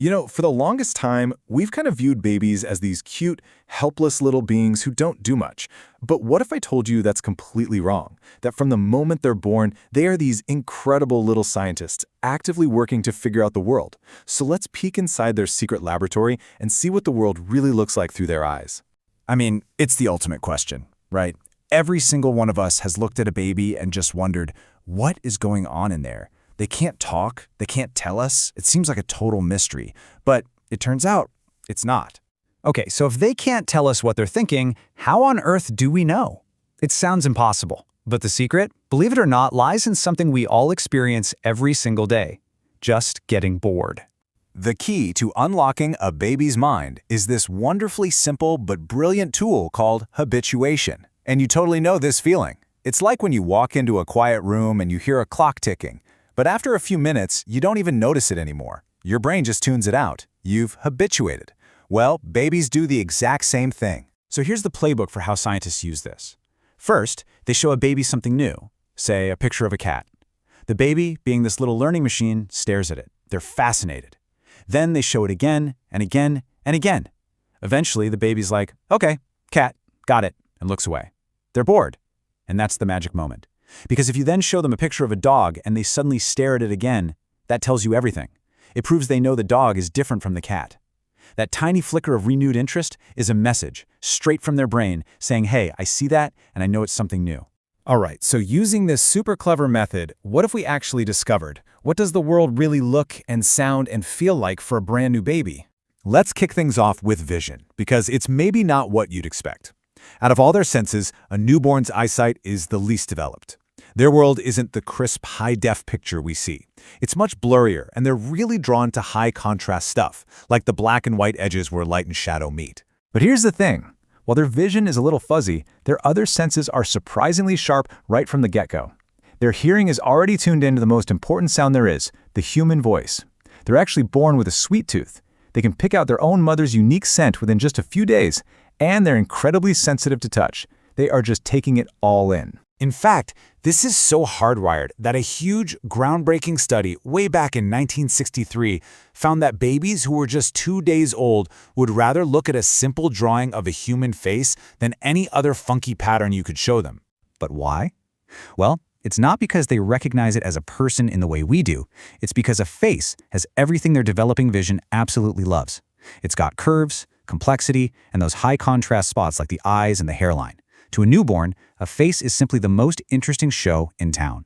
For the longest time, we've kind of viewed babies as these cute, helpless little beings who don't do much. But what if I told you that's completely wrong? That from the moment they're born, they are these incredible little scientists actively working to figure out the world. So let's peek inside their secret laboratory and see what the world really looks like through their eyes. I mean, it's the ultimate question, right? Every single one of us has looked at a baby and just wondered, what is going on in there? They can't talk, they can't tell us. It seems like a total mystery, but it turns out it's not. Okay, so if they can't tell us what they're thinking, how on earth do we know? It sounds impossible, but the secret, believe it or not, lies in something we all experience every single day: just getting bored. The key to unlocking a baby's mind is this wonderfully simple but brilliant tool called habituation. And you totally know this feeling. It's like when you walk into a quiet room and you hear a clock ticking. But after a few minutes, you don't even notice it anymore. Your brain just tunes it out. You've habituated. Well, babies do the exact same thing. So here's the playbook for how scientists use this. First, they show a baby something new, say a picture of a cat. The baby, being this little learning machine, stares at it. They're fascinated. Then they show it again and again and again. Eventually, the baby's like, okay, cat, got it, and looks away. They're bored. And that's the magic moment. Because if you then show them a picture of a dog and they suddenly stare at it again, that tells you everything. It proves they know the dog is different from the cat. That tiny flicker of renewed interest is a message, straight from their brain, saying, hey, I see that and I know it's something new. All right, so using this super clever method, what if we actually discovered, what does the world really look and sound and feel like for a brand new baby? Let's kick things off with vision, because it's maybe not what you'd expect. Out of all their senses, a newborn's eyesight is the least developed. Their world isn't the crisp, high-def picture we see. It's much blurrier, and they're really drawn to high-contrast stuff, like the black and white edges where light and shadow meet. But here's the thing. While their vision is a little fuzzy, their other senses are surprisingly sharp right from the get-go. Their hearing is already tuned into the most important sound there is, the human voice. They're actually born with a sweet tooth. They can pick out their own mother's unique scent within just a few days, and they're incredibly sensitive to touch. They are just taking it all in. In fact, this is so hardwired that a huge, groundbreaking study way back in 1963 found that babies who were just 2 days old would rather look at a simple drawing of a human face than any other funky pattern you could show them. But why? Well, it's not because they recognize it as a person in the way we do. It's because a face has everything their developing vision absolutely loves. It's got curves, complexity, and those high-contrast spots like the eyes and the hairline. To a newborn, a face is simply the most interesting show in town.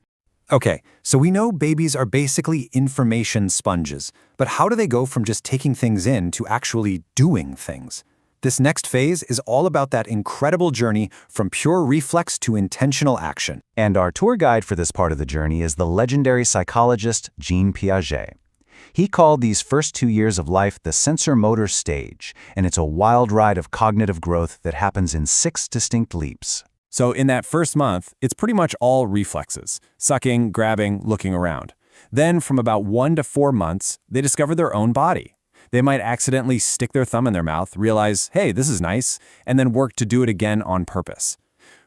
Okay, so we know babies are basically information sponges, but how do they go from just taking things in to actually doing things? This next phase is all about that incredible journey from pure reflex to intentional action. And our tour guide for this part of the journey is the legendary psychologist Jean Piaget. He called these first 2 years of life the sensorimotor stage, and it's a wild ride of cognitive growth that happens in 6 distinct leaps. So in that first month, it's pretty much all reflexes: sucking, grabbing, looking around. Then from about 1 to 4 months, they discover their own body. They might accidentally stick their thumb in their mouth, realize, hey, this is nice, and then work to do it again on purpose.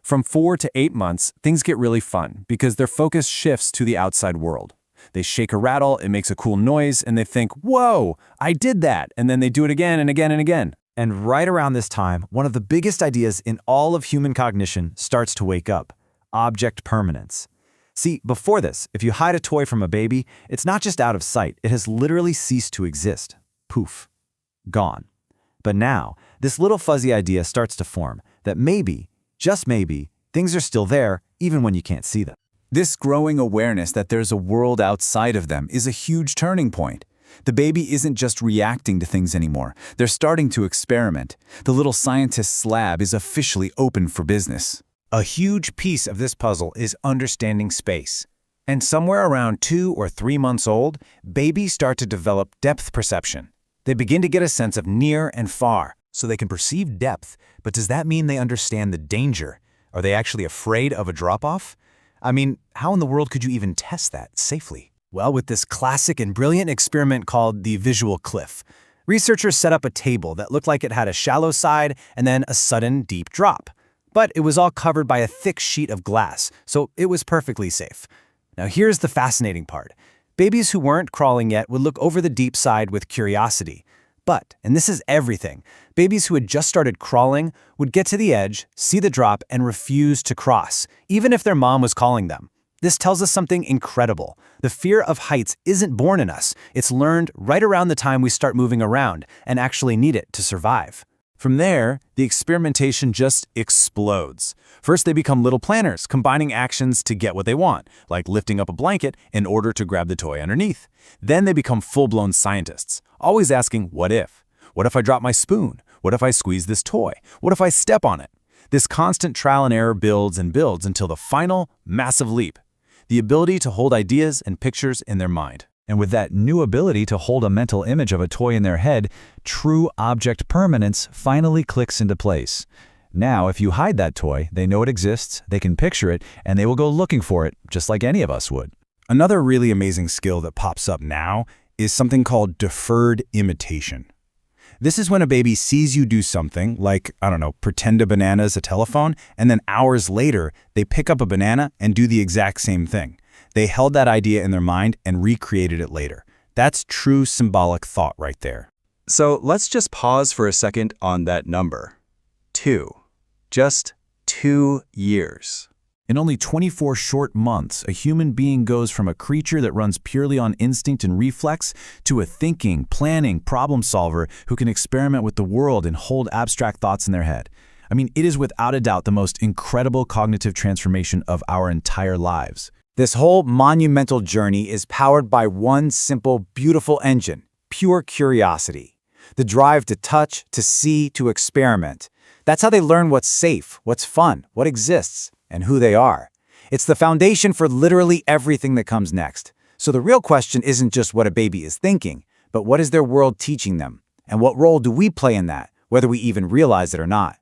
From 4 to 8 months, things get really fun because their focus shifts to the outside world. They shake a rattle, it makes a cool noise, and they think, whoa, I did that, and then they do it again and again and again. And right around this time, one of the biggest ideas in all of human cognition starts to wake up: object permanence. See, before this, if you hide a toy from a baby, it's not just out of sight, it has literally ceased to exist. Poof. Gone. But now, this little fuzzy idea starts to form that maybe, just maybe, things are still there even when you can't see them. This growing awareness that there's a world outside of them is a huge turning point. The baby isn't just reacting to things anymore. They're starting to experiment. The little scientist's lab is officially open for business. A huge piece of this puzzle is understanding space. And somewhere around 2 or 3 months old, babies start to develop depth perception. They begin to get a sense of near and far. So they can perceive depth, but does that mean they understand the danger? Are they actually afraid of a drop-off? I mean, how in the world could you even test that safely? Well, with this classic and brilliant experiment called the visual cliff, researchers set up a table that looked like it had a shallow side and then a sudden deep drop. But it was all covered by a thick sheet of glass, so it was perfectly safe. Now here's the fascinating part. Babies who weren't crawling yet would look over the deep side with curiosity. But, and this is everything, babies who had just started crawling would get to the edge, see the drop, and refuse to cross, even if their mom was calling them. This tells us something incredible. The fear of heights isn't born in us. It's learned right around the time we start moving around and actually need it to survive. From there, the experimentation just explodes. First, they become little planners, combining actions to get what they want, like lifting up a blanket in order to grab the toy underneath. Then they become full-blown scientists, always asking, what if? What if I drop my spoon? What if I squeeze this toy? What if I step on it? This constant trial and error builds and builds until the final, massive leap, the ability to hold ideas and pictures in their mind. And with that new ability to hold a mental image of a toy in their head, true object permanence finally clicks into place. Now, if you hide that toy, they know it exists, they can picture it, and they will go looking for it, just like any of us would. Another really amazing skill that pops up now is something called deferred imitation. This is when a baby sees you do something, like, I don't know, pretend a banana is a telephone, and then hours later, they pick up a banana and do the exact same thing. They held that idea in their mind and recreated it later. That's true symbolic thought right there. So let's just pause for a second on that number. 2. Just 2 years. In only 24 short months, a human being goes from a creature that runs purely on instinct and reflex to a thinking, planning, problem solver who can experiment with the world and hold abstract thoughts in their head. I mean, it is without a doubt the most incredible cognitive transformation of our entire lives. This whole monumental journey is powered by one simple, beautiful engine, pure curiosity. The drive to touch, to see, to experiment. That's how they learn what's safe, what's fun, what exists, and who they are. It's the foundation for literally everything that comes next. So the real question isn't just what a baby is thinking, but what is their world teaching them? And what role do we play in that, whether we even realize it or not?